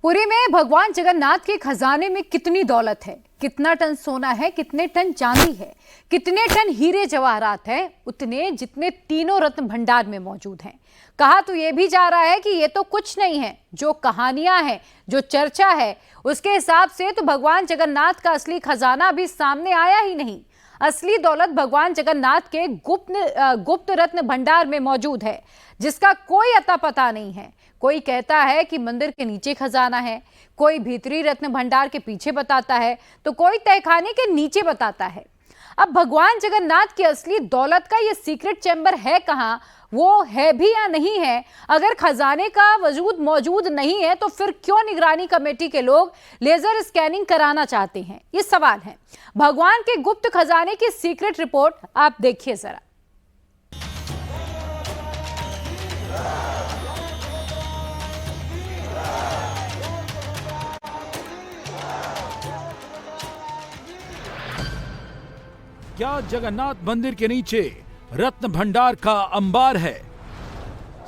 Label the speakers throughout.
Speaker 1: पुरी में भगवान जगन्नाथ के खजाने में कितनी दौलत है, कितना टन सोना है, कितने टन चांदी है, कितने टन हीरे जवाहरात है, उतने जितने तीनों रत्न भंडार में मौजूद हैं। कहा तो यह भी जा रहा है कि ये तो कुछ नहीं है, जो कहानियां हैं, जो चर्चा है, उसके हिसाब से तो भगवान जगन्नाथ का असली खजाना अभी सामने आया ही नहीं। असली दौलत भगवान जगन्नाथ के गुप्त रत्न भंडार में मौजूद है, जिसका कोई अता पता नहीं है। कोई कहता है कि मंदिर के नीचे खजाना है, कोई भीतरी रत्न भंडार के पीछे बताता है, तो कोई तहखाने के नीचे बताता है। अब भगवान जगन्नाथ की असली दौलत का ये सीक्रेट चैम्बर है कहाँ, वो है भी या नहीं है? अगर खजाने का वजूद मौजूद नहीं है तो फिर क्यों निगरानी कमेटी के लोग लेजर स्कैनिंग कराना चाहते हैं? ये सवाल है। भगवान के गुप्त खजाने की सीक्रेट रिपोर्ट आप देखिए जरा।
Speaker 2: क्या जगन्नाथ मंदिर के नीचे रत्न भंडार का अंबार है?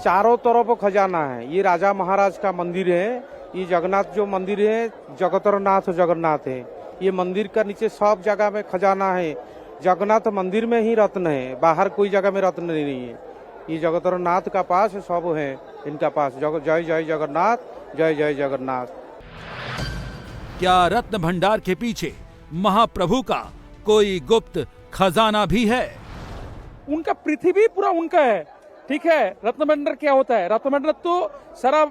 Speaker 3: चारों तरफ खजाना है। ये राजा महाराज का मंदिर है। ये जगन्नाथ जो मंदिर है, जगतरनाथ जगन्नाथ है। ये मंदिर का नीचे सब जगह में खजाना है। जगन्नाथ मंदिर में ही रत्न है, बाहर कोई जगह में रत्न नहीं है। ये जगतरनाथ का पास सब है, इनका पास। जय जय जगन्नाथ, जय जय जगन्नाथ।
Speaker 2: क्या रत्न भंडार के पीछे महाप्रभु का कोई गुप्त खजाना भी है?
Speaker 4: उनका पृथ्वी पूरा उनका है, ठीक है। रत्न भंडार क्या होता है? रत्न भंडार तो सारा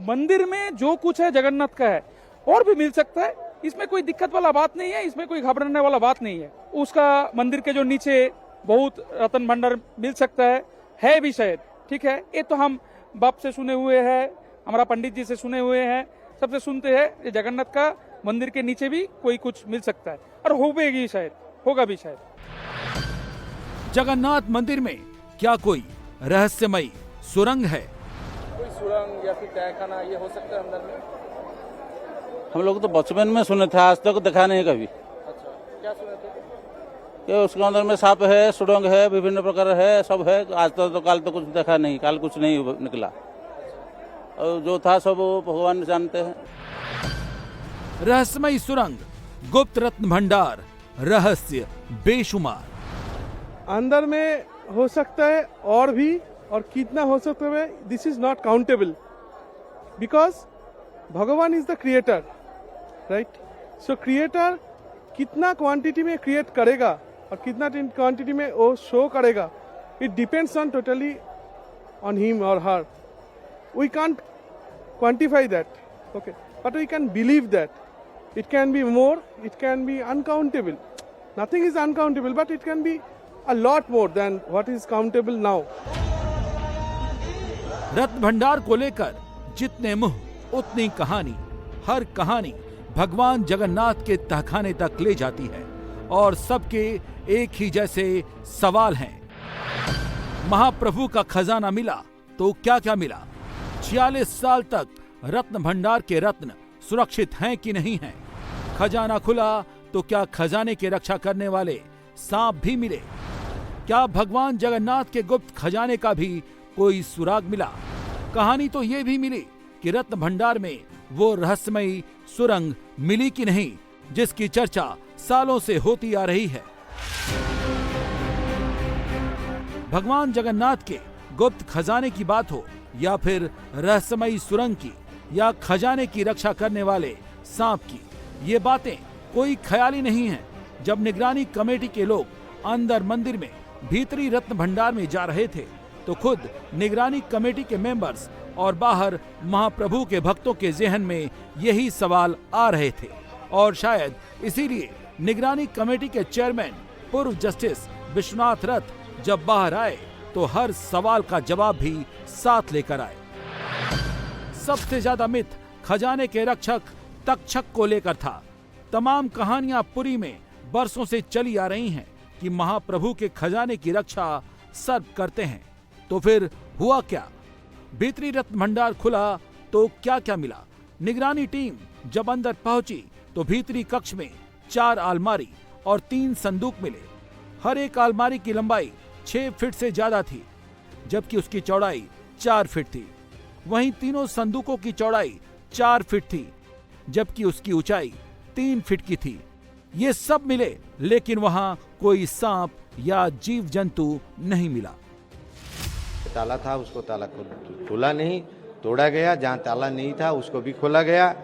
Speaker 4: मंदिर में जो कुछ है जगन्नाथ का है, और भी मिल सकता है। इसमें कोई दिक्कत वाला बात नहीं है, इसमें कोई घबराने वाला बात नहीं है। उसका मंदिर के जो नीचे बहुत रत्न भंडार मिल सकता है भी शायद, ठीक है। ये तो हम बाप से सुने हुए हैं, हमारा पंडित जी से सुने हुए हैं, सबसे सुनते हैं। ये जगन्नाथ का मंदिर के नीचे भी कोई कुछ मिल सकता है, और होगी शायद, होगा भी शायद।
Speaker 2: जगन्नाथ मंदिर में क्या कोई रहस्यमयी सुरंग है?
Speaker 5: कोई सुरंग या फिर तहखाना ये हो सकता है अंदर में? हम लोग तो बचपन में सुने थे, आज तक देखा नहीं कभी। अच्छा, क्या सुने थे? कि उसके अंदर में सांप है, सुरंग है, विभिन्न प्रकार है, सब है। आज तक तो काल तो कुछ देखा नहीं, काल कुछ नहीं निकला। और जो था सब भगवान जानते हैं।
Speaker 2: रहस्यमयी सुरंग, गुप्त रत्न भंडार, रहस्य बेशुमार।
Speaker 3: अंदर में हो सकता है और भी, और कितना हो सकता है, this is not countable, because भगवान is the creator, right. So creator कितना क्वांटिटी में क्रिएट करेगा और कितना क्वांटिटी में वो शो करेगा, it depends on totally on him और her. We can't quantify that, okay, but we can believe that it can be more, it can be uncountable. Nothing is uncountable, but it can be a lot more than what is countable now.
Speaker 2: रत्न भंडार को लेकर जितने मुंह उतनी कहानी। हर कहानी भगवान जगन्नाथ के तहखाने तक ले जाती है, और सबके एक ही जैसे सवाल हैं। महाप्रभु का खजाना मिला तो क्या क्या मिला? 46 साल तक रत्न भंडार के रत्न सुरक्षित हैं कि नहीं हैं? खजाना खुला तो क्या खजाने की रक्षा करने वाले सांप भी मिले? क्या भगवान जगन्नाथ के गुप्त खजाने का भी कोई सुराग मिला? कहानी तो ये भी मिली कि रत्न भंडार में वो रहस्यमयी सुरंग मिली कि नहीं, जिसकी चर्चा सालों से होती आ रही है। भगवान जगन्नाथ के गुप्त खजाने की बात हो, या फिर रहस्यमयी सुरंग की, या खजाने की रक्षा करने वाले सांप की, ये बातें कोई ख्याली नहीं है। जब निगरानी कमेटी के लोग अंदर मंदिर में भीतरी रत्न भंडार में जा रहे थे, तो खुद निगरानी कमेटी के मेंबर्स और बाहर महाप्रभु के भक्तों के जहन में यही सवाल आ रहे थे। और शायद इसीलिए निगरानी कमेटी के चेयरमैन पूर्व जस्टिस विश्वनाथ रथ जब बाहर आए तो हर सवाल का जवाब भी साथ लेकर आए। सबसे ज्यादा मिथ खजाने के रक्षक तक्षक को लेकर था। तमाम कहानियां पुरी में बरसों से चली आ रही हैं कि महाप्रभु के खजाने की रक्षा सर्प करते हैं। तो फिर हुआ क्या? भीतरी रत्न भंडार खुला तो क्या क्या मिला? निगरानी टीम जब अंदर पहुंची तो भीतरी कक्ष में 4 अलमारी और 3 संदूक मिले। हर एक अलमारी की लंबाई 6 फीट से ज्यादा थी, जबकि उसकी चौड़ाई 4 फीट थी। वहीं तीनों संदूकों की चौड़ाई 4 फीट थी, जबकि उसकी ऊंचाई 3 फीट की थी। ये सब मिले, लेकिन वहां कोई सांप या जीव जंतु नहीं मिला।
Speaker 6: ताला था, उसको ताला खोला नहीं, तोड़ा गया। जहाँ ताला नहीं था उसको भी खोला गया।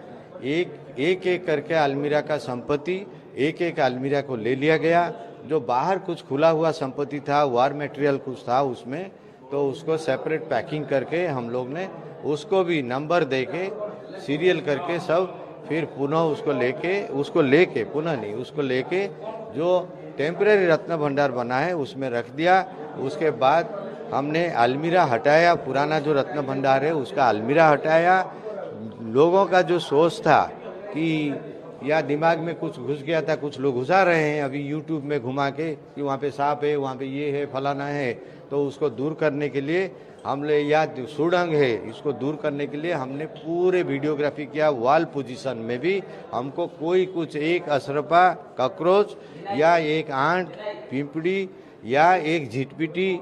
Speaker 6: एक एक करके अलमीरा का संपत्ति एक एक अलमीरा को ले लिया गया। जो बाहर कुछ खुला हुआ संपत्ति था, वार मटेरियल कुछ था उसमें, तो उसको सेपरेट पैकिंग करके हम लोग ने उसको भी नंबर दे के सीरियल करके सब फिर पुनः उसको लेके जो टेम्परेरी रत्न भंडार बना है उसमें रख दिया। उसके बाद हमने अलमीरा हटाया, पुराना जो रत्न भंडार है उसका अलमीरा हटाया। लोगों का जो सोच था कि या दिमाग में कुछ घुस गया था, कुछ लोग घुसा रहे हैं अभी यूट्यूब में घुमा के कि वहाँ पे सांप है, वहाँ पे ये है, फलाना है, तो उसको दूर करने के लिए हमने, या सुड़ंग है, इसको दूर करने के लिए हमने पूरे वीडियोग्राफी किया। वॉल पोजीशन में भी हमको कोई कुछ एक अशरफा, कॉकरोच या एक आंट, पिंपड़ी या एक झिटपिटी,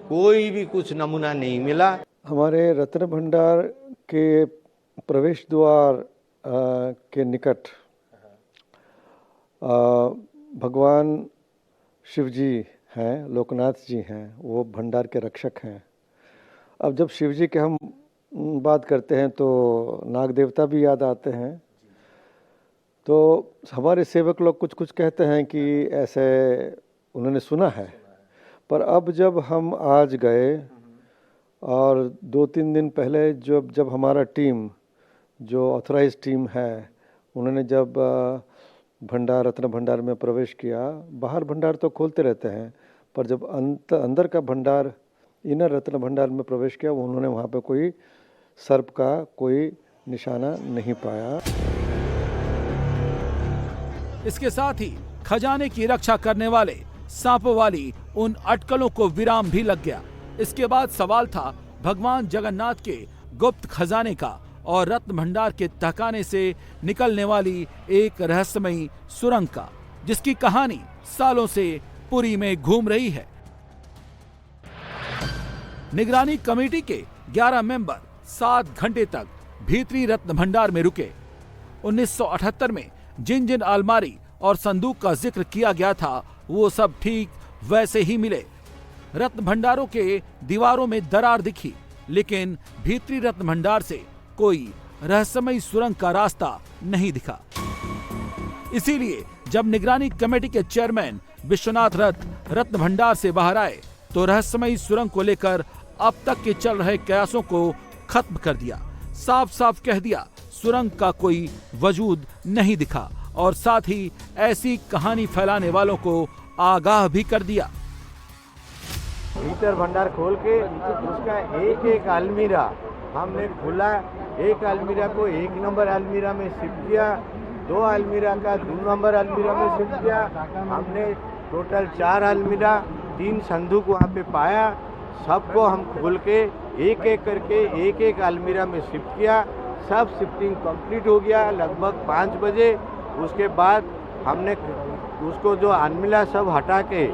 Speaker 6: कोई भी कुछ नमूना नहीं मिला।
Speaker 7: हमारे रत्न भंडार के प्रवेश द्वार के निकट भगवान शिव जी हैं, लोकनाथ जी हैं, वो भंडार के रक्षक हैं। अब जब शिव जी के हम बात करते हैं तो नाग देवता भी याद आते हैं। तो हमारे सेवक लोग कुछ कुछ कहते हैं कि ऐसे उन्होंने सुना है, पर अब जब हम आज गए और 2-3 दिन पहले जब हमारा टीम, जो ऑथराइज टीम है, उन्होंने जब भंडार, रत्न भंडार में प्रवेश किया, बाहर भंडार तो खोलते रहते हैं, पर जब अंदर का भंडार, इनर रत्न भंडार में प्रवेश किया, उन्होंने वहाँ पे कोई सर्प का कोई निशाना नहीं पाया।
Speaker 2: इसके साथ ही खजाने की रक्षा करने वाले सांपों वाली उन अटकलों को विराम भी लग गया। इसके बाद सवाल था भगवान जगन्नाथ के गुप्त खजाने का और रत्न भंडार के तहखाने से निकलने वाली एक रहस्यमयी सुरंग का, जिसकी कहानी सालों से पुरी में घूम रही है। निगरानी कमेटी के 11 मेंबर 7 घंटे तक भीतरी रत्न भंडार में रुके। 1978 में जिन जिन अलमारी और संदूक का जिक्र किया गया था, वो सब ठीक वैसे ही मिले। रत्न भंडारों के दीवारों में दरार दिखी, लेकिन भीतरी रत्न भंडार से कोई रहस्यमयी सुरंग का रास्ता नहीं दिखा। इसीलिए जब निगरानी कमेटी के चेयरमैन विश्वनाथ रथ रत्न भंडार से बाहर आए तो रहस्यमयी सुरंग को लेकर अब तक के चल रहे कयासों को खत्म कर दिया। साफ साफ कह दिया, सुरंग का कोई वजूद नहीं दिखा और साथ ही ऐसी कहानी फैलाने वालों को आगाह भी कर दिया।
Speaker 6: भीतर भंडार खोल के उसका एक एक अलमीरा हमने खोला। एक अलमीरा को 1 नंबर अलमीरा में शिफ्ट किया, 2 अलमीरा का 2 नंबर अलमीरा में शिफ्ट किया। हमने टोटल 4 अलमीरा, 3 संदूक वहाँ पे पाया। सबको हम खोल के एक एक करके एक एक अलमीरा में शिफ्ट किया। सब शिफ्टिंग कंप्लीट हो गया लगभग 5 बजे। उसके बाद हमने उसको जो अलमीरा सब हटा के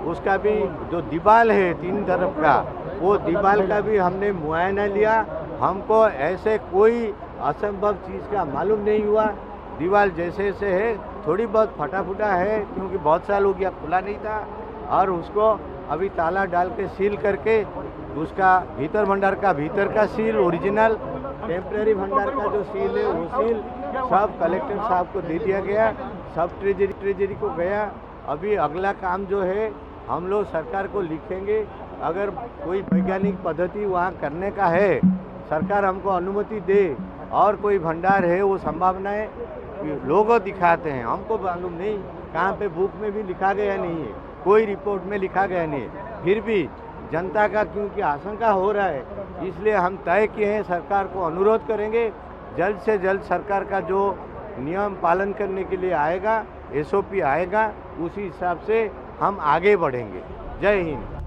Speaker 6: उसका भी जो दीवाल है 3 तरफ का, वो दीवाल का भी हमने मुआयना लिया। हमको ऐसे कोई असंभव चीज़ का मालूम नहीं हुआ। दीवार जैसे से है, थोड़ी बहुत फटा फुटा है क्योंकि बहुत साल हो गया खुला नहीं था, और उसको अभी ताला डाल के सील करके उसका भीतर भंडार का भीतर का सील ओरिजिनल, टेम्परेरी भंडार का जो सील है वो सील सब कलेक्टर साहब को दे दिया गया। सब ट्रेजरी को गया। अभी अगला काम जो है हम लोग सरकार को लिखेंगे, अगर कोई वैज्ञानिक पद्धति वहाँ करने का है, सरकार हमको अनुमति दे और कोई भंडार है, वो संभावनाएं लोगों दिखाते हैं। हमको मालूम नहीं कहाँ पे बुक में भी लिखा गया नहीं है, कोई रिपोर्ट में लिखा गया नहीं है, फिर भी जनता का क्योंकि आशंका हो रहा है, इसलिए हम तय किए हैं, सरकार को अनुरोध करेंगे जल्द से जल्द सरकार का जो नियम पालन करने के लिए आएगा, SOP आएगा, उसी हिसाब से हम आगे बढ़ेंगे। जय हिंद।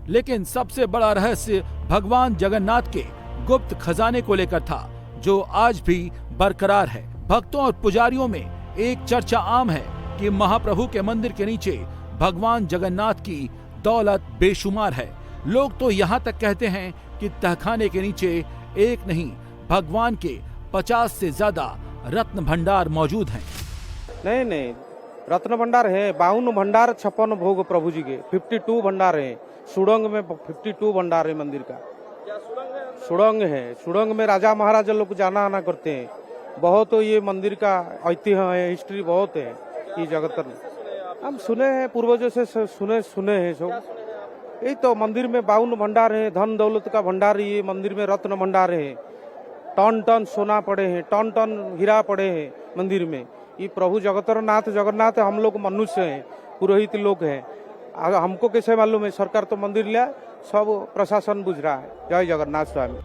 Speaker 2: लेकिन सबसे बड़ा रहस्य भगवान जगन्नाथ के गुप्त खजाने को लेकर था, जो आज भी बरकरार है। भक्तों और पुजारियों में एक चर्चा आम है कि महाप्रभु के मंदिर के नीचे भगवान जगन्नाथ की दौलत बेशुमार है, लोग तो यहाँ तक कहते हैं कि तहखाने के नीचे एक नहीं भगवान के 50 से ज्यादा रत्न भंडार मौजूद हैं।
Speaker 8: नहीं, रत्न भंडार है, 52 भंडार, 56 भोग प्रभु जी के, 52 भंडार है। सुड़ंग में 52 भंडार है मंदिर का। सुड़ंग है, सुड़ंग में राजा महाराजा लोग जाना आना करते हैं। बहुत ये मंदिर का ऐतिह्य है, हिस्ट्री बहुत है ये जगत में। हम सुने हैं, पूर्वजों से सुने हैं सब। यही तो मंदिर में 52 भंडार है, धन दौलत का भंडार। ये मंदिर में रत्न भंडार है, टन टन सोना पड़े हैं, टन टन हीरा पड़े हैं मंदिर में। ये प्रभु जगन्नाथ हम लोग मनुष्य हैं, पुरोहित लोग हैं। हमको कैसे मालूम है? सरकार तो मंदिर लिया, सब प्रशासन बुझ रहा है। जय जगन्नाथ स्वामी।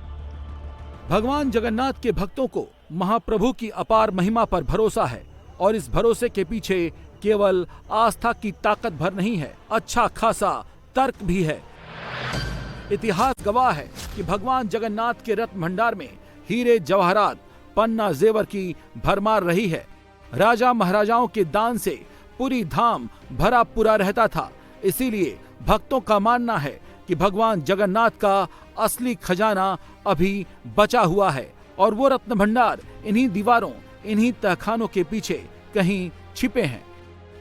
Speaker 2: भगवान जगन्नाथ के भक्तों को महाप्रभु की अपार महिमा पर भरोसा है और इस भरोसे के पीछे केवल आस्था की ताकत भर नहीं है, अच्छा खासा तर्क भी है। इतिहास गवाह है कि भगवान जगन्नाथ के रत्न भंडार में हीरे जवाहरात, पन्ना जेवर की भरमार रही है। राजा महाराजाओं के दान से पूरी धाम भरा पूरा रहता था। इसीलिए भक्तों का मानना है कि भगवान जगन्नाथ का असली खजाना अभी बचा हुआ है और वो रत्न भंडार इन्हीं दीवारों, इन्हीं तहखानों के पीछे कहीं छिपे हैं।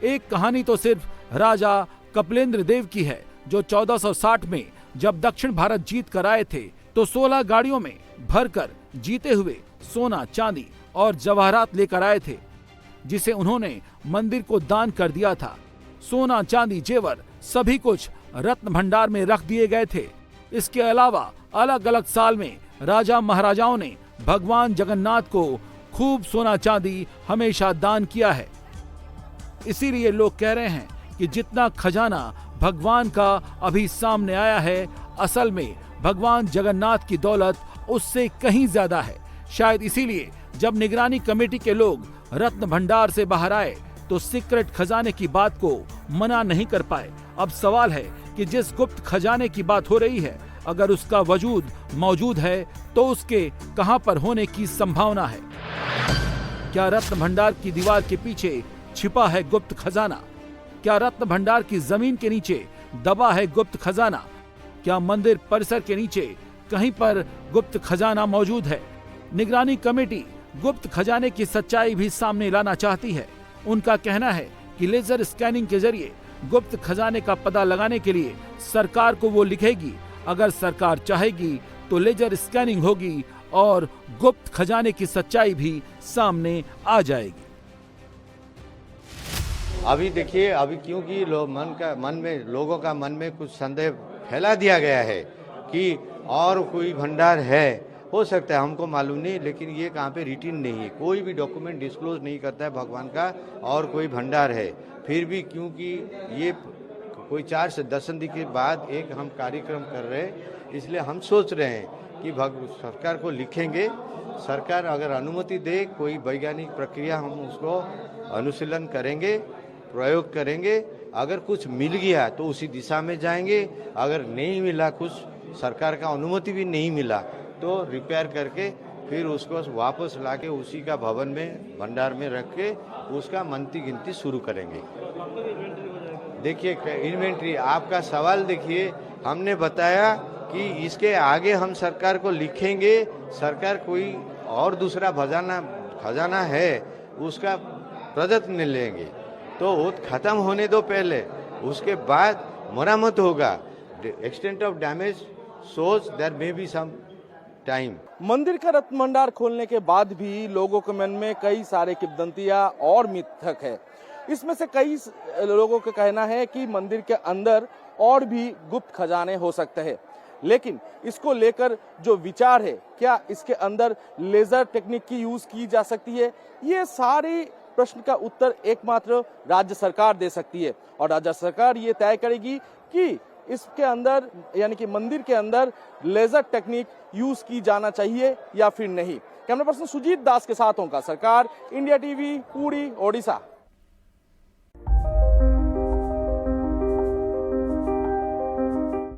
Speaker 2: एक कहानी तो सिर्फ राजा कपिलेंद्र देव की है, जो 1460 में जब दक्षिण भारत जीत कर आए थे तो 16 गाड़ियों में भरकर जीते हुए सोना, चांदी और जवाहरात लेकर आए थे, जिसे उन्होंने मंदिर को दान कर दिया था। सोना, चांदी, जेवर सभी कुछ रत्न भंडार में रख दिए गए थे। इसके अलावा अलग अलग साल में राजा महाराजाओं ने भगवान जगन्नाथ को खूब सोना चांदी हमेशा दान किया है। इसीलिए लोग कह रहे हैं कि जितना खजाना भगवान का अभी सामने आया है, असल में भगवान जगन्नाथ की दौलत उससे कहीं ज्यादा है। शायद इसीलिए जब निगरानी कमेटी के लोग रत्न भंडार से बाहर आए तो सीक्रेट खजाने की बात को मना नहीं कर पाए। अब सवाल है कि जिस गुप्त खजाने की बात हो रही है, अगर उसका वजूद मौजूद है तो उसके कहां पर होने की संभावना है? क्या रत्न भंडार की दीवार के पीछे छिपा है गुप्त खजाना? क्या रत्न भंडार की जमीन के नीचे दबा है गुप्त खजाना? क्या मंदिर परिसर के नीचे कहीं पर गुप्त खजाना मौजूद है? निगरानी कमेटी गुप्त खजाने की सच्चाई भी सामने लाना चाहती है। उनका कहना है कि लेजर स्कैनिंग के जरिए गुप्त खजाने का पता लगाने के लिए सरकार को वो लिखेगी। अगर सरकार चाहेगी तो लेजर स्कैनिंग होगी और गुप्त खजाने की सच्चाई भी सामने आ जाएगी।
Speaker 6: अभी देखिए, अभी क्योंकि लोगों का मन में कुछ संदेह फैला दिया गया है कि और कोई भंडार है, हो सकता है, हमको मालूम नहीं, लेकिन ये कहाँ पे रिटिन नहीं है, कोई भी डॉक्यूमेंट डिस्क्लोज नहीं करता है भगवान का और कोई भंडार है। फिर भी क्योंकि ये कोई 4 से 10 दिन के बाद एक हम कार्यक्रम कर रहे हैं, इसलिए हम सोच रहे हैं कि सरकार को लिखेंगे। सरकार अगर अनुमति दे, कोई वैज्ञानिक प्रक्रिया हम उसको अनुशीलन करेंगे, प्रयोग करेंगे। अगर कुछ मिल गया तो उसी दिशा में जाएंगे, अगर नहीं मिला, कुछ सरकार का अनुमति भी नहीं मिला, तो रिपेयर करके फिर उसको वापस लाके उसी का भवन में भंडार में रख के उसका मनती गिनती शुरू करेंगे। देखिए इन्वेंट्री, आपका सवाल देखिए, हमने बताया कि इसके आगे हम सरकार को लिखेंगे। सरकार कोई और दूसरा खजाना है उसका प्रयत्न लेंगे, तो वो खत्म होने दो पहले, उसके बाद मरम्मत होगा। Extent of damage shows there may be some time।
Speaker 4: मंदिर का रत्न भंडार खोलने के बाद भी लोगों के मन में कई सारे किंवदंतियां और मिथक है। इसमें से कई लोगों का कहना है कि मंदिर के अंदर और भी गुप्त खजाने हो सकते हैं, लेकिन इसको लेकर जो विचार है, क्या इसके अंदर लेजर टेक्निक की यूज की जा सकती है, ये सारी प्रश्न का उत्तर एकमात्र राज्य सरकार दे सकती है और राज्य सरकार ये तय करेगी कि इसके अंदर यानी कि मंदिर के अंदर लेजर टेक्निक यूज की जाना चाहिए या फिर नहीं। कैमरा पर्सन सुजीत दास के साथ होगा सरकार, इंडिया टीवी, पुरी, ओडिशा।